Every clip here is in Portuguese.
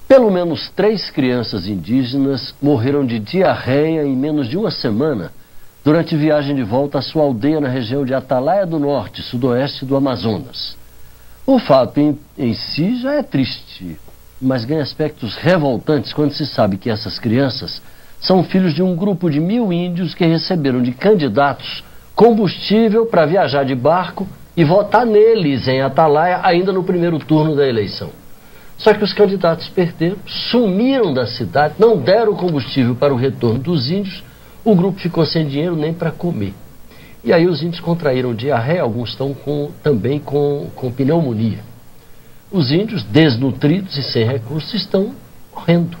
Pelo menos 3 crianças indígenas morreram de diarreia em menos de uma semana durante viagem de volta à sua aldeia na região de Atalaia do Norte, sudoeste do Amazonas. O fato em si já é triste, mas ganha aspectos revoltantes quando se sabe que essas crianças são filhos de um grupo de 1000 índios que receberam de candidatos combustível para viajar de barco e votar neles em Atalaia ainda no primeiro turno da eleição. Só que os candidatos perderam, sumiram da cidade, não deram combustível para o retorno dos índios, o grupo ficou sem dinheiro nem para comer. E aí os índios contraíram diarreia, alguns estão também com pneumonia. Os índios, desnutridos e sem recursos, estão morrendo.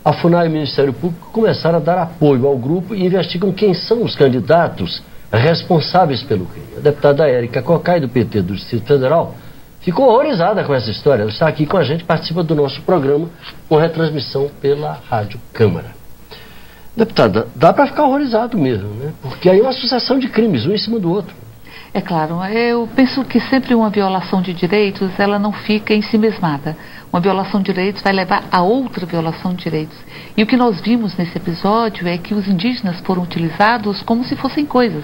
A FUNAI e o Ministério Público começaram a dar apoio ao grupo e investigam quem são os candidatos responsáveis pelo crime. A deputada Érica Cocai, do PT do Distrito Federal, ficou horrorizada com essa história. Ela está aqui com a gente, participa do nosso programa com retransmissão pela Rádio Câmara. Deputada, dá para ficar horrorizado mesmo, né? Porque aí é uma sucessão de crimes, um em cima do outro. É claro, eu penso que sempre uma violação de direitos, ela não fica ensimesmada. Uma violação de direitos vai levar a outra violação de direitos. E o que nós vimos nesse episódio é que os indígenas foram utilizados como se fossem coisas.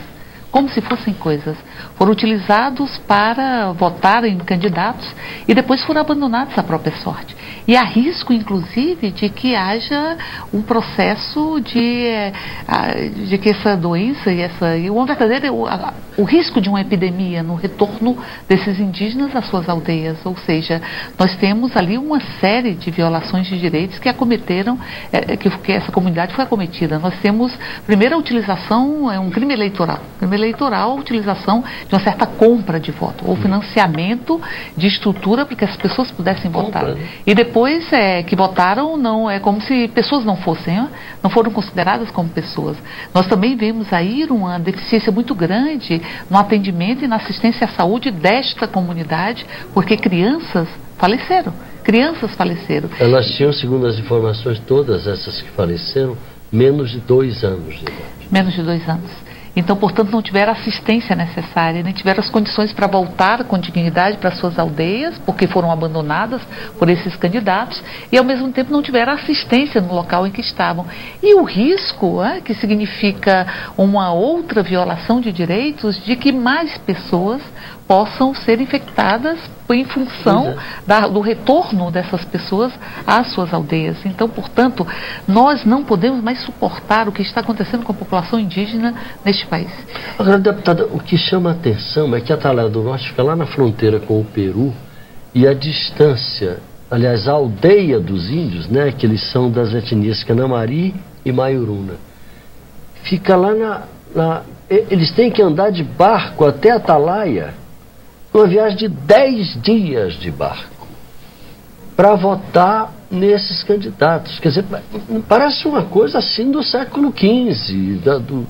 Foram utilizados para votar em candidatos e depois foram abandonados à própria sorte. E há risco, inclusive, de que haja um processo de que essa doença o risco de uma epidemia no retorno desses indígenas às suas aldeias. Ou seja, nós temos ali uma série de violações de direitos que acometeram, que essa comunidade foi acometida. Nós temos, primeiro, a utilização, um crime eleitoral. A utilização de uma certa compra de voto, ou financiamento de estrutura para que as pessoas pudessem votar. E depois que votaram, não é como se pessoas não fossem, não foram consideradas como pessoas. Nós também vemos aí uma deficiência muito grande no atendimento e na assistência à saúde desta comunidade, porque crianças faleceram. Elas tinham, segundo as informações, todas essas que faleceram, menos de 2 anos de idade. Menos de 2 anos. Então, portanto, não tiveram a assistência necessária, nem tiveram as condições para voltar com dignidade para suas aldeias, porque foram abandonadas por esses candidatos, e ao mesmo tempo não tiveram assistência no local em que estavam. E o risco, que significa uma outra violação de direitos, de que mais pessoas possam ser infectadas em função do retorno dessas pessoas às suas aldeias. Então, portanto, nós não podemos mais suportar o que está acontecendo com a população indígena neste país. Agora, deputada, o que chama a atenção é que a Atalaia do Norte fica lá na fronteira com o Peru e a distância, aliás, a aldeia dos índios, né, que eles são das etnias Canamari e Maiuruna, fica lá eles têm que andar de barco até Atalaia, uma viagem de 10 dias de barco, para votar nesses candidatos. Quer dizer, parece uma coisa assim do século XV.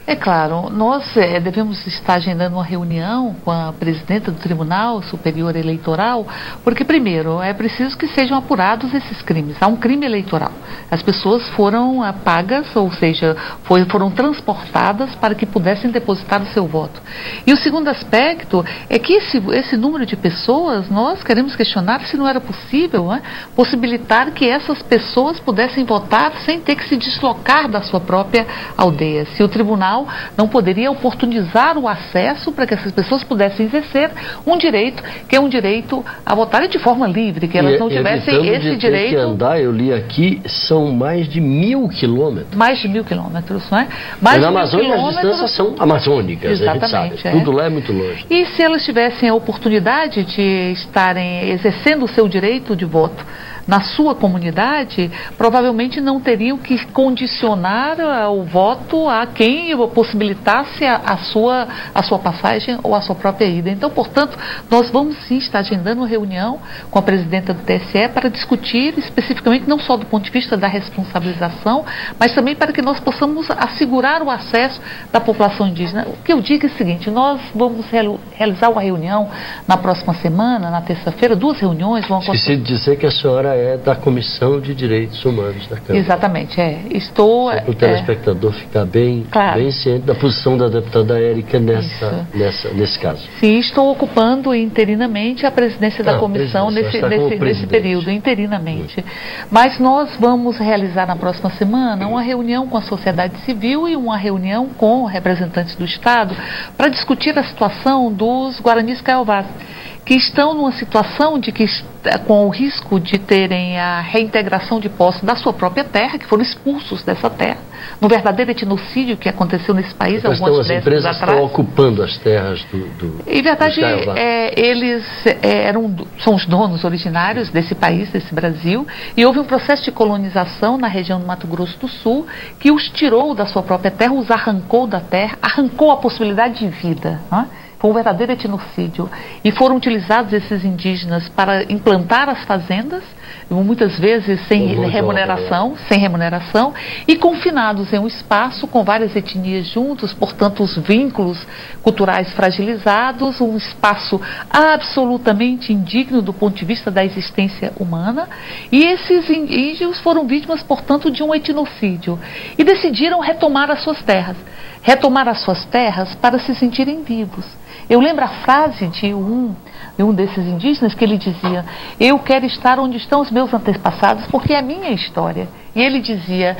É claro, nós devemos estar agendando uma reunião com a presidenta do Tribunal Superior Eleitoral, porque, primeiro, é preciso que sejam apurados esses crimes. Há um crime eleitoral. As pessoas foram pagas, ou seja, foram transportadas para que pudessem depositar o seu voto. E o segundo aspecto é que esse número de pessoas, nós queremos questionar se não era possível possibilitar que essas pessoas pudessem votar sem ter que se deslocar da sua própria aldeia. Se o tribunal não poderia oportunizar o acesso para que essas pessoas pudessem exercer um direito, que é um direito a votar de forma livre, que elas não tivessem esse direito. Que andar, eu li aqui, são mais de 1000 quilômetros. Mais de 1000 quilômetros, não é? Mas na Amazônia as distâncias são amazônicas, exatamente, a gente sabe. Tudo lá é muito longe. E se elas tivessem a oportunidade de estarem exercendo o seu direito de voto na sua comunidade, provavelmente não teriam que condicionar o voto a quem possibilitasse a sua passagem ou a sua própria ida. Então, portanto, nós vamos sim estar agendando uma reunião com a presidenta do TSE para discutir especificamente não só do ponto de vista da responsabilização, mas também para que nós possamos assegurar o acesso da população indígena. O que eu digo é o seguinte: nós vamos realizar uma reunião na próxima semana, na terça-feira, 2 reuniões vão acontecer. Esqueci de dizer que a senhora agora é da Comissão de Direitos Humanos da Câmara. Exatamente, estou... Só para o telespectador ficar bem ciente da posição da deputada Érica nesse caso. Sim, estou ocupando interinamente a presidência da comissão nesse período, interinamente. Mas nós vamos realizar na próxima semana uma reunião com a sociedade civil e uma reunião com representantes do Estado para discutir a situação dos Guaranis Kaiowás, que estão numa situação de que, com o risco de terem a reintegração de posse da sua própria terra, que foram expulsos dessa terra, no verdadeiro etnocídio que aconteceu nesse país algumas décadas atrás. As empresas estão ocupando as terras Em verdade, eles são os donos originários desse país, desse Brasil, e houve um processo de colonização na região do Mato Grosso do Sul, que os tirou da sua própria terra, os arrancou da terra, arrancou a possibilidade de vida, não é? Foi um verdadeiro etnocídio. E foram utilizados esses indígenas para implantar as fazendas, muitas vezes sem remuneração, e confinados em um espaço com várias etnias juntos, portanto os vínculos culturais fragilizados, um espaço absolutamente indigno do ponto de vista da existência humana. E esses índios foram vítimas, portanto, de um etnocídio e decidiram retomar as suas terras para se sentirem vivos. Eu lembro a frase de um desses indígenas que ele dizia: eu quero estar onde estão os meus antepassados porque é a minha história. E ele dizia: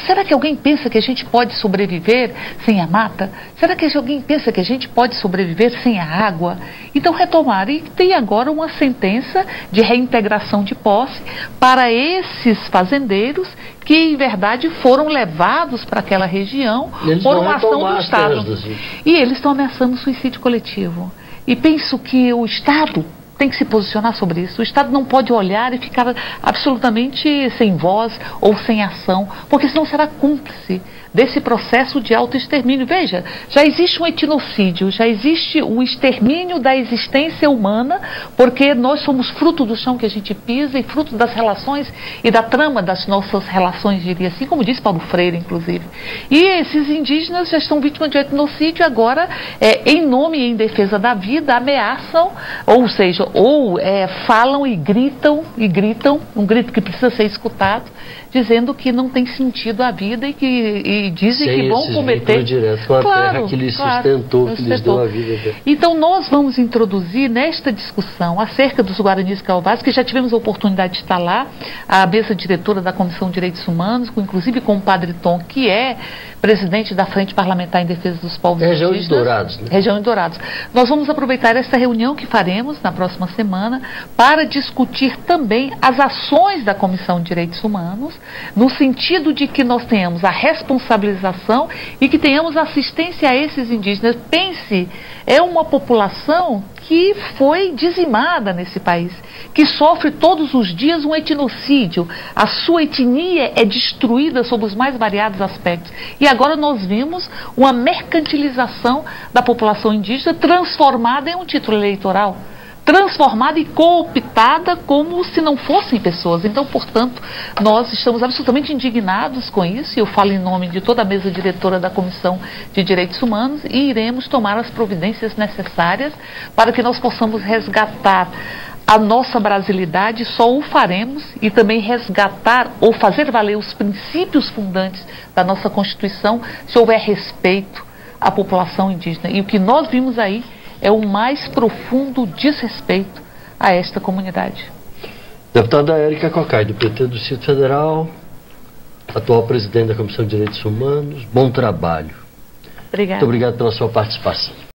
será que alguém pensa que a gente pode sobreviver sem a mata? Será que alguém pensa que a gente pode sobreviver sem a água? Então retomaram, e tem agora uma sentença de reintegração de posse para esses fazendeiros que em verdade foram levados para aquela região por uma ação do Estado. E eles estão ameaçando o suicídio coletivo. E penso que o Estado tem que se posicionar sobre isso. O Estado não pode olhar e ficar absolutamente sem voz ou sem ação, porque senão será cúmplice desse processo de autoextermínio. Veja, já existe um etnocídio, já existe um extermínio da existência humana, porque nós somos fruto do chão que a gente pisa e fruto das relações e da trama das nossas relações, diria assim, como disse Paulo Freire, inclusive. E esses indígenas já estão vítimas de etnocídio, agora, em nome e em defesa da vida, ameaçam, ou seja, falam e gritam, um grito que precisa ser escutado, dizendo que não tem sentido a vida e dizem que vão cometer... direto com a terra que lhes sustentou, que lhes deu a vida. Então nós vamos introduzir nesta discussão acerca dos Guaranis Kaiowás, que já tivemos a oportunidade de estar lá, a mesa diretora da Comissão de Direitos Humanos, inclusive com o Padre Tom, que é presidente da Frente Parlamentar em Defesa dos Povos Indígenas. Região de Dourados, né? Região de Dourados. Nós vamos aproveitar esta reunião que faremos na próxima semana para discutir também as ações da Comissão de Direitos Humanos, no sentido de que nós tenhamos a responsabilização e que tenhamos assistência a esses indígenas. Pense, é uma população que foi dizimada nesse país, que sofre todos os dias um etnocídio. A sua etnia é destruída sob os mais variados aspectos. E agora nós vimos uma mercantilização da população indígena transformada em um título eleitoral, transformada e cooptada como se não fossem pessoas. Então, portanto, nós estamos absolutamente indignados com isso, e eu falo em nome de toda a mesa diretora da Comissão de Direitos Humanos, e iremos tomar as providências necessárias para que nós possamos resgatar a nossa brasilidade. Só o faremos, e também resgatar ou fazer valer os princípios fundantes da nossa Constituição, se houver respeito à população indígena. E o que nós vimos aí é o mais profundo desrespeito a esta comunidade. Deputada Érica Cocai, do PT do Distrito Federal, atual presidente da Comissão de Direitos Humanos, bom trabalho. Obrigada. Muito obrigado pela sua participação.